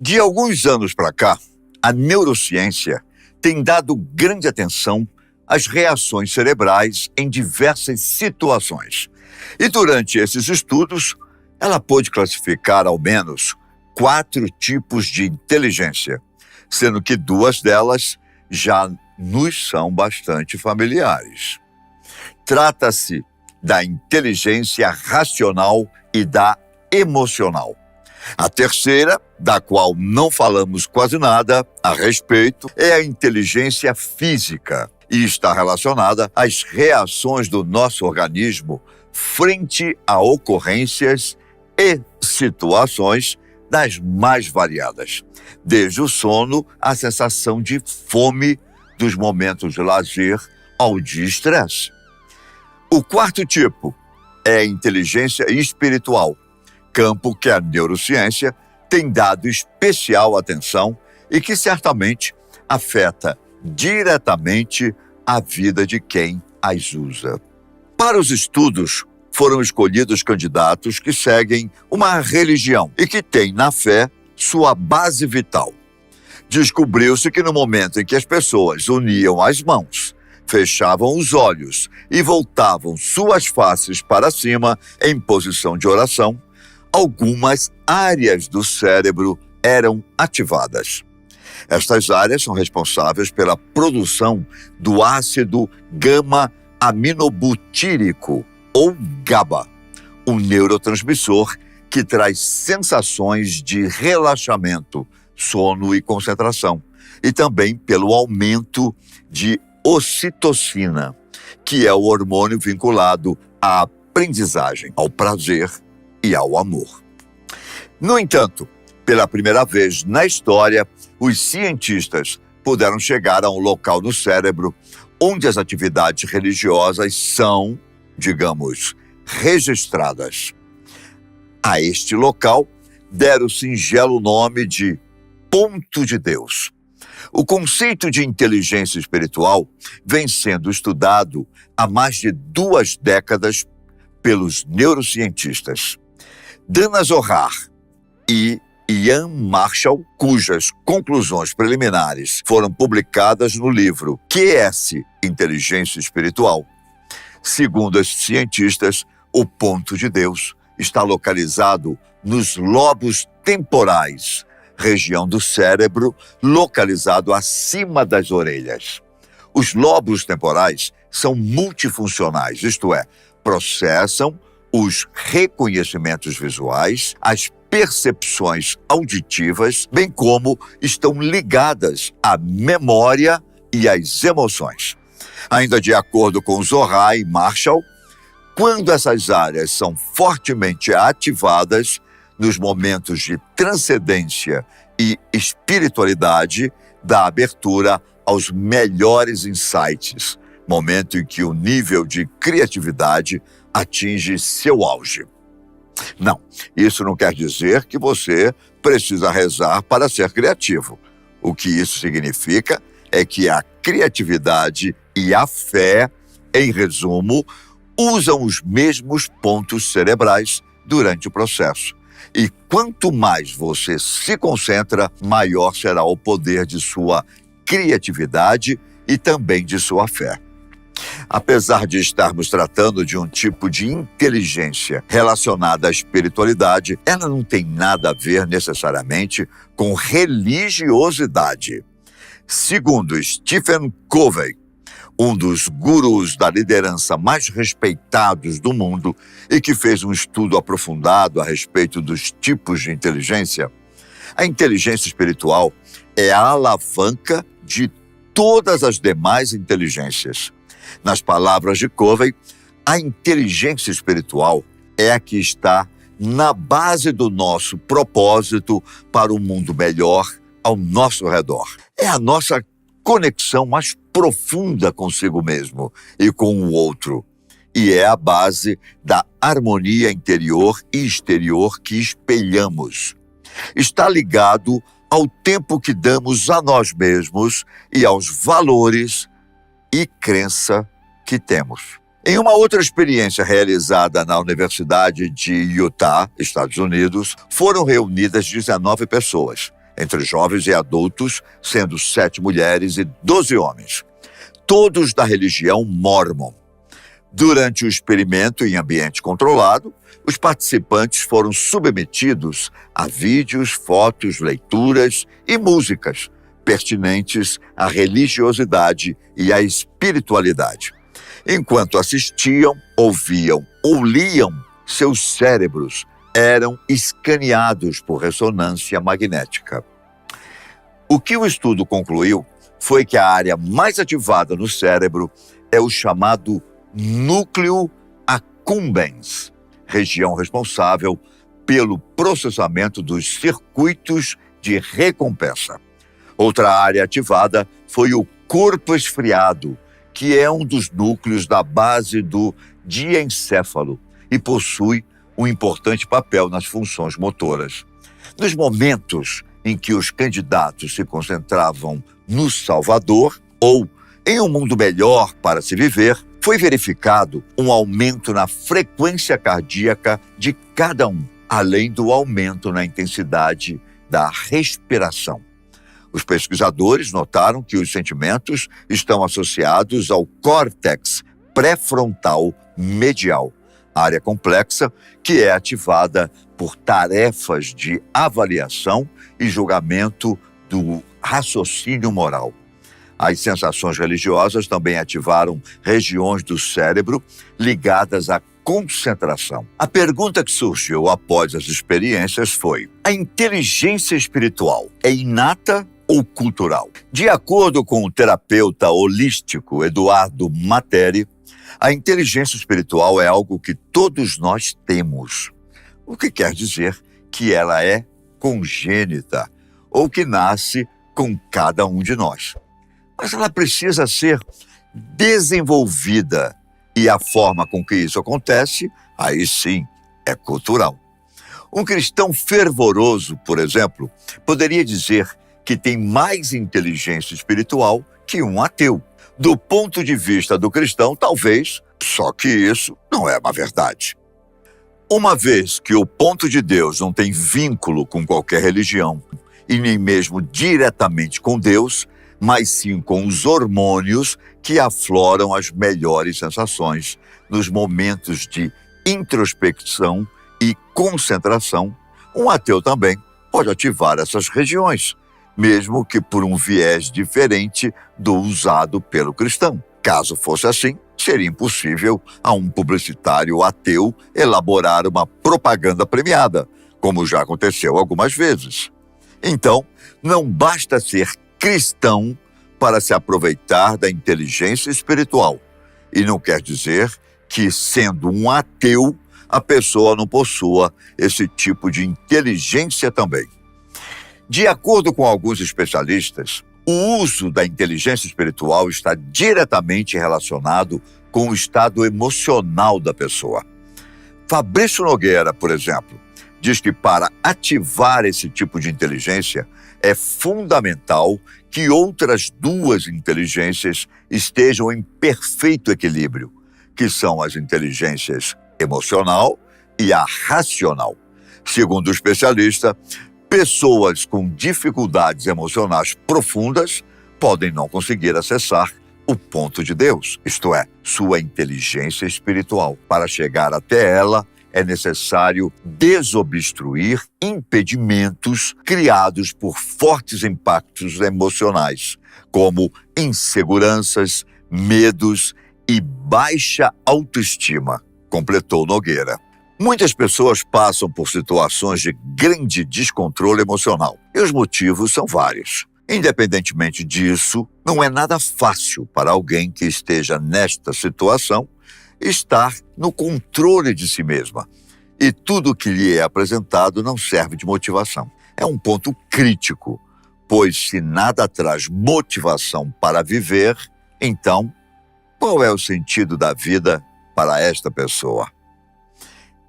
De alguns anos para cá, a neurociência tem dado grande atenção às reações cerebrais em diversas situações. E durante esses estudos, ela pôde classificar ao menos 4 tipos de inteligência, sendo que 2 delas já nos são bastante familiares. Trata-se da inteligência racional e da emocional. A terceira, da qual não falamos quase nada a respeito, é a inteligência física e está relacionada às reações do nosso organismo frente a ocorrências e situações das mais variadas, desde o sono à sensação de fome, dos momentos de lazer ao de estresse. O quarto tipo é a inteligência espiritual, campo que a neurociência tem dado especial atenção e que certamente afeta diretamente a vida de quem as usa. Para os estudos, foram escolhidos candidatos que seguem uma religião e que têm na fé sua base vital. Descobriu-se que no momento em que as pessoas uniam as mãos, fechavam os olhos e voltavam suas faces para cima em posição de oração, algumas áreas do cérebro eram ativadas. Estas áreas são responsáveis pela produção do ácido gama-aminobutírico, ou GABA, um neurotransmissor que traz sensações de relaxamento, sono e concentração, e também pelo aumento de ocitocina, que é o hormônio vinculado à aprendizagem, ao prazer e ao amor. No entanto, pela primeira vez na história, os cientistas puderam chegar a um local no cérebro onde as atividades religiosas são, digamos, registradas. A este local deram o singelo nome de ponto de Deus. O conceito de inteligência espiritual vem sendo estudado há mais de 2 décadas pelos neurocientistas. Dana Zohar e Ian Marshall, cujas conclusões preliminares foram publicadas no livro QS Inteligência Espiritual. Segundo esses cientistas, o ponto de Deus está localizado nos lobos temporais, região do cérebro localizado acima das orelhas. Os lobos temporais são multifuncionais, isto é, processam os reconhecimentos visuais, as percepções auditivas, bem como estão ligadas à memória e às emoções. Ainda de acordo com Zohar e Marshall, quando essas áreas são fortemente ativadas nos momentos de transcendência e espiritualidade, dá abertura aos melhores insights, momento em que o nível de criatividade atinge seu auge. Não, isso não quer dizer que você precisa rezar para ser criativo. O que isso significa é que a criatividade e a fé, em resumo, usam os mesmos pontos cerebrais durante o processo. E quanto mais você se concentra, maior será o poder de sua criatividade e também de sua fé. Apesar de estarmos tratando de um tipo de inteligência relacionada à espiritualidade, ela não tem nada a ver necessariamente com religiosidade. Segundo Stephen Covey, um dos gurus da liderança mais respeitados do mundo e que fez um estudo aprofundado a respeito dos tipos de inteligência, a inteligência espiritual é a alavanca de todas as demais inteligências. Nas palavras de Covey, a inteligência espiritual é a que está na base do nosso propósito para um mundo melhor ao nosso redor. É a nossa conexão mais profunda consigo mesmo e com o outro. E é a base da harmonia interior e exterior que espelhamos. Está ligado ao tempo que damos a nós mesmos e aos valores e crença que temos. Em uma outra experiência realizada na Universidade de Utah, Estados Unidos, foram reunidas 19 pessoas, entre jovens e adultos, sendo 7 mulheres e 12 homens, todos da religião Mórmon. Durante o experimento em ambiente controlado, os participantes foram submetidos a vídeos, fotos, leituras e músicas pertinentes à religiosidade e à espiritualidade. Enquanto assistiam, ouviam ou liam, seus cérebros eram escaneados por ressonância magnética. O que o estudo concluiu foi que a área mais ativada no cérebro é o chamado núcleo accumbens, região responsável pelo processamento dos circuitos de recompensa. Outra área ativada foi o corpo esfriado, que é um dos núcleos da base do diencéfalo e possui um importante papel nas funções motoras. Nos momentos em que os candidatos se concentravam no Salvador ou em um mundo melhor para se viver, foi verificado um aumento na frequência cardíaca de cada um, além do aumento na intensidade da respiração. Os pesquisadores notaram que os sentimentos estão associados ao córtex pré-frontal medial, área complexa que é ativada por tarefas de avaliação e julgamento do raciocínio moral. As sensações religiosas também ativaram regiões do cérebro ligadas à concentração. A pergunta que surgiu após as experiências foi: a inteligência espiritual é inata ou cultural? De acordo com o terapeuta holístico Eduardo Materi, a inteligência espiritual é algo que todos nós temos, o que quer dizer que ela é congênita ou que nasce com cada um de nós. Mas ela precisa ser desenvolvida e a forma com que isso acontece, aí sim, é cultural. Um cristão fervoroso, por exemplo, poderia dizer que tem mais inteligência espiritual que um ateu. Do ponto de vista do cristão, talvez, só que isso não é uma verdade. Uma vez que o ponto de Deus não tem vínculo com qualquer religião, e nem mesmo diretamente com Deus, mas sim com os hormônios que afloram as melhores sensações nos momentos de introspecção e concentração, um ateu também pode ativar essas regiões, mesmo que por um viés diferente do usado pelo cristão. Caso fosse assim, seria impossível a um publicitário ateu elaborar uma propaganda premiada, como já aconteceu algumas vezes. Então, não basta ser cristão para se aproveitar da inteligência espiritual. E não quer dizer que, sendo um ateu, a pessoa não possua esse tipo de inteligência também. De acordo com alguns especialistas, o uso da inteligência espiritual está diretamente relacionado com o estado emocional da pessoa. Fabrício Nogueira, por exemplo, diz que para ativar esse tipo de inteligência é fundamental que outras duas inteligências estejam em perfeito equilíbrio, que são as inteligências emocional e a racional. Segundo o especialista, pessoas com dificuldades emocionais profundas podem não conseguir acessar o ponto de Deus, isto é, sua inteligência espiritual. Para chegar até ela, é necessário desobstruir impedimentos criados por fortes impactos emocionais, como inseguranças, medos e baixa autoestima, completou Nogueira. Muitas pessoas passam por situações de grande descontrole emocional, e os motivos são vários. Independentemente disso, não é nada fácil para alguém que esteja nesta situação estar no controle de si mesma. E tudo o que lhe é apresentado não serve de motivação. É um ponto crítico, pois se nada traz motivação para viver, então, qual é o sentido da vida para esta pessoa?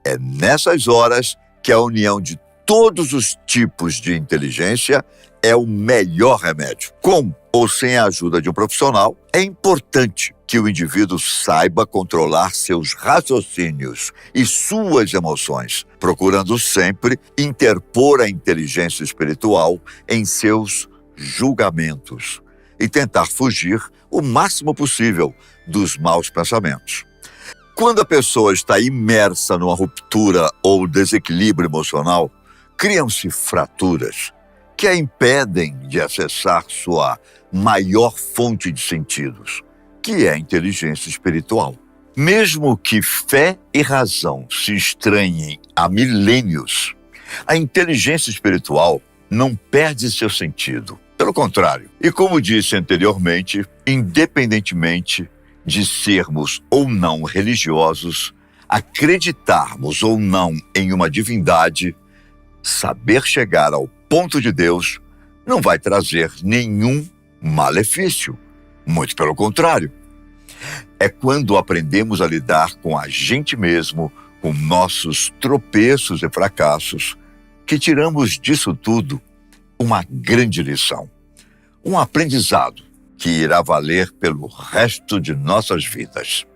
É nessas horas que a união de todos os tipos de inteligência é o melhor remédio. Com ou sem a ajuda de um profissional, é importante que o indivíduo saiba controlar seus raciocínios e suas emoções, procurando sempre interpor a inteligência espiritual em seus julgamentos e tentar fugir o máximo possível dos maus pensamentos. Quando a pessoa está imersa numa ruptura ou desequilíbrio emocional, criam-se fraturas que a impedem de acessar sua maior fonte de sentidos, que é a inteligência espiritual. Mesmo que fé e razão se estranhem há milênios, a inteligência espiritual não perde seu sentido. Pelo contrário, e como disse anteriormente, independentemente de sermos ou não religiosos, acreditarmos ou não em uma divindade, saber chegar ao ponto de Deus não vai trazer nenhum malefício. Muito pelo contrário. É quando aprendemos a lidar com a gente mesmo, com nossos tropeços e fracassos, que tiramos disso tudo uma grande lição. Um aprendizado que irá valer pelo resto de nossas vidas.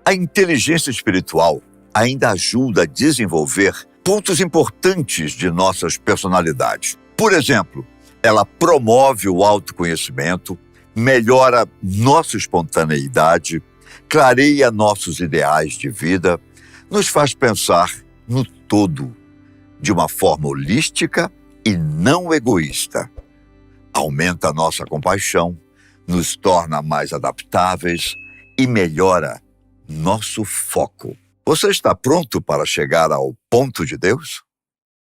A inteligência espiritual ainda ajuda a desenvolver pontos importantes de nossas personalidades. Por exemplo, ela promove o autoconhecimento, melhora nossa espontaneidade, clareia nossos ideais de vida, nos faz pensar no todo, de uma forma holística e não egoísta. Aumenta a nossa compaixão, nos torna mais adaptáveis e melhora nosso foco. Você está pronto para chegar ao ponto de Deus?